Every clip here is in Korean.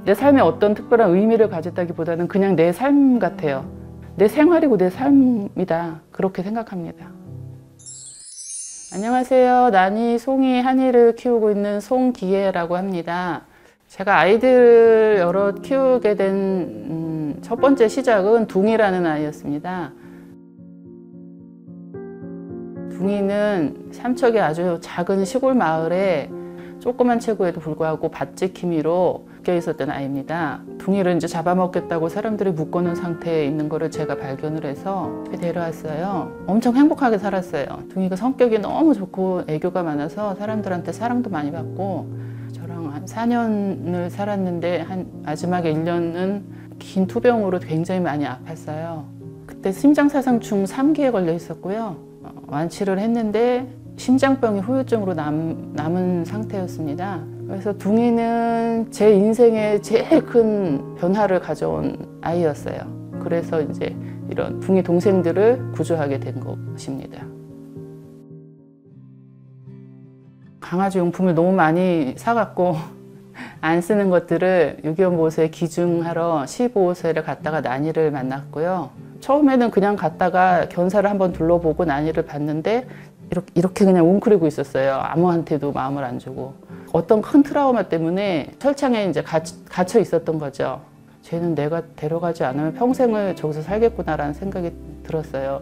내 삶에 어떤 특별한 의미를 가졌다기보다는 그냥 내 삶 같아요. 내 생활이고 내 삶이다. 그렇게 생각합니다. 안녕하세요. 난이, 송이, 한이를 키우고 있는 송기혜라고 합니다. 제가 아이들 여럿 키우게 된 첫 번째 시작은 둥이라는 아이였습니다. 둥이는 삼척의 아주 작은 시골 마을에 조그만 체구에도 불구하고 밭지킴이로 묶여 있었던 아이입니다. 둥이를 이제 잡아먹겠다고 사람들이 묶어놓은 상태에 있는 거를 제가 발견을 해서 데려왔어요. 엄청 행복하게 살았어요. 둥이가 성격이 너무 좋고 애교가 많아서 사람들한테 사랑도 많이 받고, 저랑 한 4년을 살았는데 마지막에 1년은 긴 투병으로 굉장히 많이 아팠어요. 그때 심장사상충 3기에 걸려 있었고요. 완치를 했는데 심장병이 후유증으로 남은 상태였습니다. 그래서 둥이는 제 인생에 제일 큰 변화를 가져온 아이였어요. 그래서 이제 이런 둥이 동생들을 구조하게 된 것입니다. 강아지 용품을 너무 많이 사갖고 안 쓰는 것들을 유기견보호소에 기증하러 시보호소를 갔다가 난이를 만났고요. 처음에는 그냥 갔다가 견사를 한번 둘러보고 난이를 봤는데 이렇게 그냥 웅크리고 있었어요. 아무한테도 마음을 안 주고. 어떤 큰 트라우마 때문에 철창에 이제 갇혀 있었던 거죠. 쟤는 내가 데려가지 않으면 평생을 저기서 살겠구나라는 생각이 들었어요.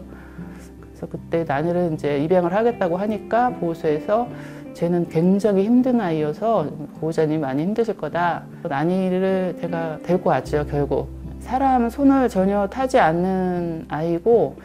그래서 그때 난이를 이제 입양을 하겠다고 하니까 보호소에서 쟤는 굉장히 힘든 아이여서 보호자님이 많이 힘드실 거다. 난이를 제가 데리고 왔죠, 결국. 사람 손을 전혀 타지 않는 아이고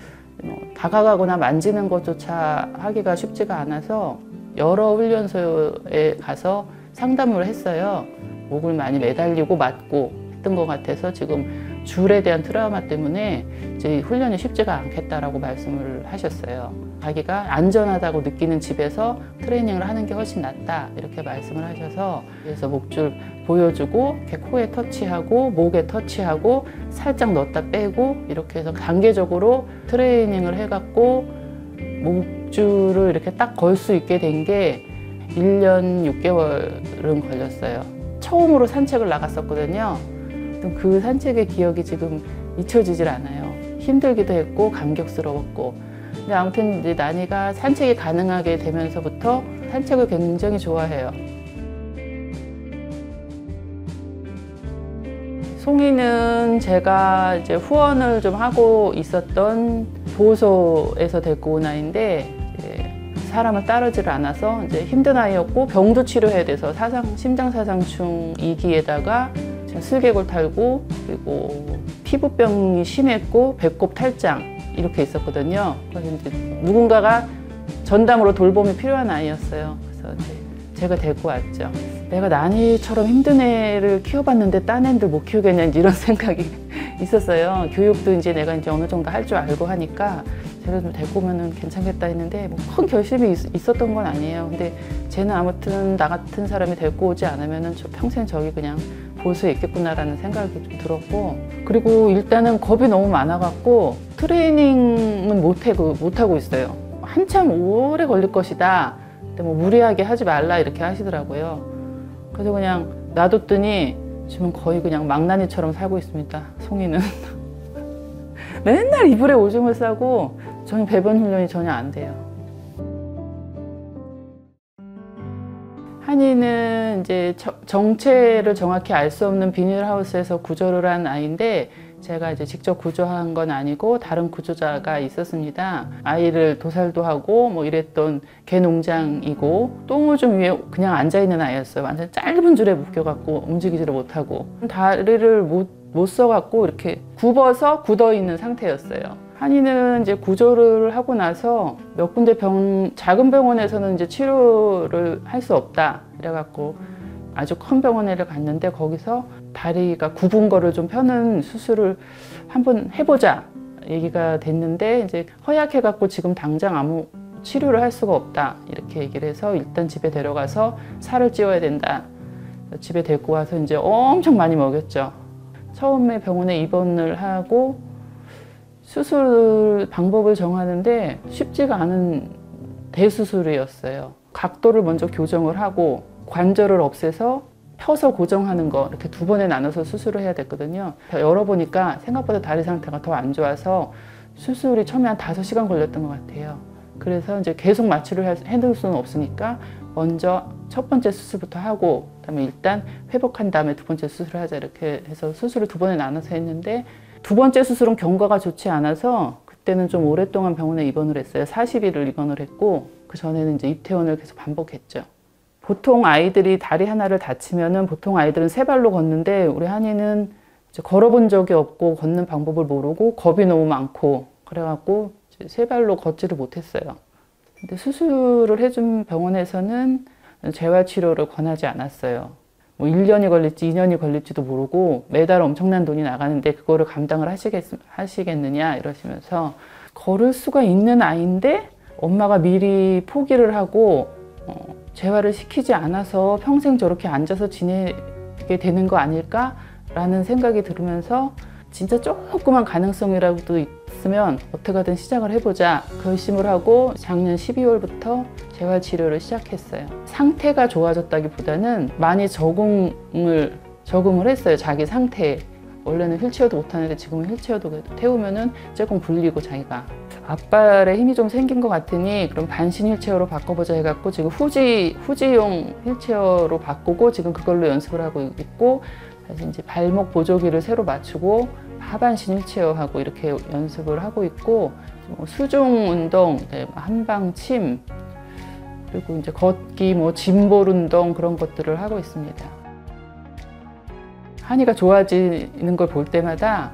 다가가거나 만지는 것조차 하기가 쉽지가 않아서 여러 훈련소에 가서 상담을 했어요. 목을 많이 매달리고 맞고 했던 것 같아서 지금 줄에 대한 트라우마 때문에 이제 훈련이 쉽지가 않겠다라고 말씀을 하셨어요. 자기가 안전하다고 느끼는 집에서 트레이닝을 하는 게 훨씬 낫다 이렇게 말씀을 하셔서, 그래서 목줄 보여주고 이렇게 코에 터치하고 목에 터치하고 살짝 넣었다 빼고 이렇게 해서 단계적으로 트레이닝을 해갖고 목줄을 이렇게 딱 걸 수 있게 된 게 1년 6개월은 걸렸어요. 처음으로 산책을 나갔었거든요. 그 산책의 기억이 지금 잊혀지질 않아요. 힘들기도 했고 감격스러웠고. 근데 아무튼 이제 난이가 산책이 가능하게 되면서부터 산책을 굉장히 좋아해요. 송이는 제가 이제 후원을 좀 하고 있었던 보호소에서 데리고 온 아이인데, 사람을 따르질 않아서 이제 힘든 아이였고 병도 치료해야 돼서 심장사상충 2기에다가 슬개골 탈구, 그리고 피부병이 심했고 배꼽 탈장 이렇게 있었거든요. 그래서 이제 누군가가 전담으로 돌봄이 필요한 아이였어요. 그래서 이제 제가 데리고 왔죠. 내가 난이처럼 힘든 애를 키워봤는데 딴 애들 못 키우겠냐 이런 생각이 있었어요. 교육도 이제 내가 이제 어느 정도 할 줄 알고 하니까 쟤를 좀 데리고 오면 괜찮겠다 했는데 뭐 큰 결심이 있었던 건 아니에요. 근데 쟤는 아무튼 나 같은 사람이 데리고 오지 않으면은 평생 저기 그냥 보호소에 있겠구나라는 생각이 좀 들었고, 그리고 일단은 겁이 너무 많아갖고 트레이닝은 못하고 있어요. 한참 오래 걸릴 것이다. 근데 뭐 무리하게 하지 말라 이렇게 하시더라고요. 그래서 그냥 놔뒀더니 지금 거의 그냥 망나니처럼 살고 있습니다. 송이는. 맨날 이불에 오줌을 싸고 저는 배변 훈련이 전혀 안 돼요. 한이는 이제 정체를 정확히 알 수 없는 비닐하우스에서 구조를 한 아이인데, 제가 이제 직접 구조한 건 아니고 다른 구조자가 있었습니다. 아이를 도살도 하고 뭐 이랬던 개 농장이고, 똥오줌 위에 그냥 앉아있는 아이였어요. 완전 짧은 줄에 묶여갖고 움직이지를 못하고 다리를 못 써갖고 이렇게 굽어서 굳어있는 상태였어요. 한이는 이제 구조를 하고 나서 몇 군데 작은 병원에서는 이제 치료를 할 수 없다 이래갖고 아주 큰 병원에를 갔는데, 거기서 다리가 굽은 거를 좀 펴는 수술을 한번 해보자 얘기가 됐는데, 이제 허약해갖고 지금 당장 아무 치료를 할 수가 없다 이렇게 얘기를 해서 일단 집에 데려가서 살을 찌워야 된다. 집에 데리고 와서 이제 엄청 많이 먹였죠. 처음에 병원에 입원을 하고 수술 방법을 정하는데 쉽지가 않은 대수술이었어요. 각도를 먼저 교정을 하고 관절을 없애서 펴서 고정하는 거 이렇게 2번에 나눠서 수술을 해야 됐거든요. 열어보니까 생각보다 다리 상태가 더 안 좋아서 수술이 처음에 한 5시간 걸렸던 것 같아요. 그래서 이제 계속 마취를 해둘 수는 없으니까 먼저 첫 번째 수술부터 하고 그다음에 일단 회복한 다음에 2번째 수술을 하자 이렇게 해서 수술을 2번에 나눠서 했는데 2번째 수술은 경과가 좋지 않아서 그때는 좀 오랫동안 병원에 입원을 했어요. 40일을 입원을 했고 그 전에는 이제 입퇴원을 계속 반복했죠. 보통 아이들이 다리 하나를 다치면은 보통 아이들은 3발로 걷는데 우리 한이는 이제 걸어본 적이 없고 걷는 방법을 모르고 겁이 너무 많고 그래갖고 3발로 걷지를 못했어요. 근데 수술을 해준 병원에서는 재활 치료를 권하지 않았어요. 뭐 1년이 걸릴지 2년이 걸릴지도 모르고 매달 엄청난 돈이 나가는데 그거를 감당을 하시겠느냐 이러시면서 걸을 수가 있는 아이인데 엄마가 미리 포기를 하고 재활을 시키지 않아서 평생 저렇게 앉아서 지내게 되는 거 아닐까라는 생각이 들으면서 진짜 조그만 가능성이라도 있으면 어떻게든 시작을 해보자 결심을 하고 작년 12월부터 재활치료를 시작했어요. 상태가 좋아졌다기보다는 많이 적응을 했어요. 자기 상태에. 원래는 휠체어도 못하는데 지금은 휠체어도 태우면은 조금 불리고 자기가 앞발에 힘이 좀 생긴 것 같으니 그럼 반신 휠체어로 바꿔보자 해갖고 지금 후지용 휠체어로 바꾸고 지금 그걸로 연습을 하고 있고 다시 이제 발목 보조기를 새로 맞추고 하반신 휠체어하고 이렇게 연습을 하고 있고 수중 운동, 한방 침 그리고 이제 걷기, 짐볼 운동 그런 것들을 하고 있습니다. 한이가 좋아지는 걸 볼 때마다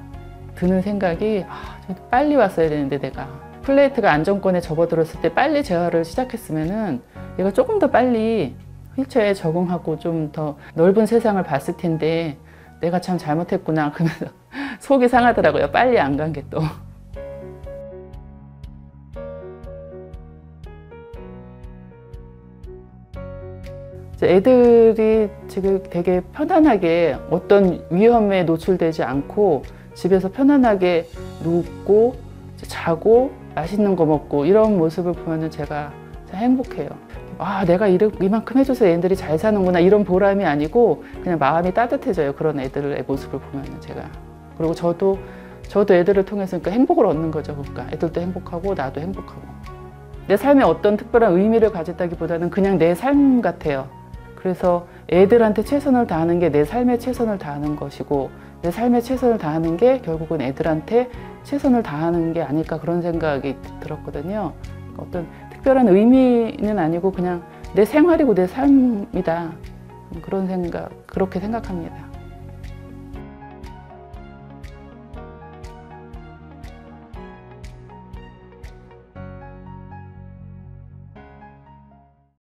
드는 생각이 빨리 왔어야 되는데 내가 플레이트가 안정권에 접어들었을 때 빨리 재활을 시작했으면은 얘가 조금 더 빨리 휠체어에 적응하고 좀 더 넓은 세상을 봤을 텐데 내가 참 잘못했구나 그러면서 속이 상하더라고요. 빨리 안 간 게 또. 애들이 지금 되게 편안하게 어떤 위험에 노출되지 않고 집에서 편안하게 눕고 자고 맛있는 거 먹고 이런 모습을 보면 제가 참 행복해요. 내가 이만큼 해줘서 애들이 잘 사는구나 이런 보람이 아니고 그냥 마음이 따뜻해져요. 그런 애들의 모습을 보면 제가. 그리고 저도 애들을 통해서 그러니까 행복을 얻는 거죠. 그러니까 애들도 행복하고 나도 행복하고. 내 삶에 어떤 특별한 의미를 가졌다기보다는 그냥 내 삶 같아요. 그래서 애들한테 최선을 다하는 게 내 삶에 최선을 다하는 것이고 내 삶에 최선을 다하는 게 결국은 애들한테 최선을 다하는 게 아닐까 그런 생각이 들었거든요. 어떤 특별한 의미는 아니고 그냥 내 생활이고 내 삶이다. 그렇게 생각합니다.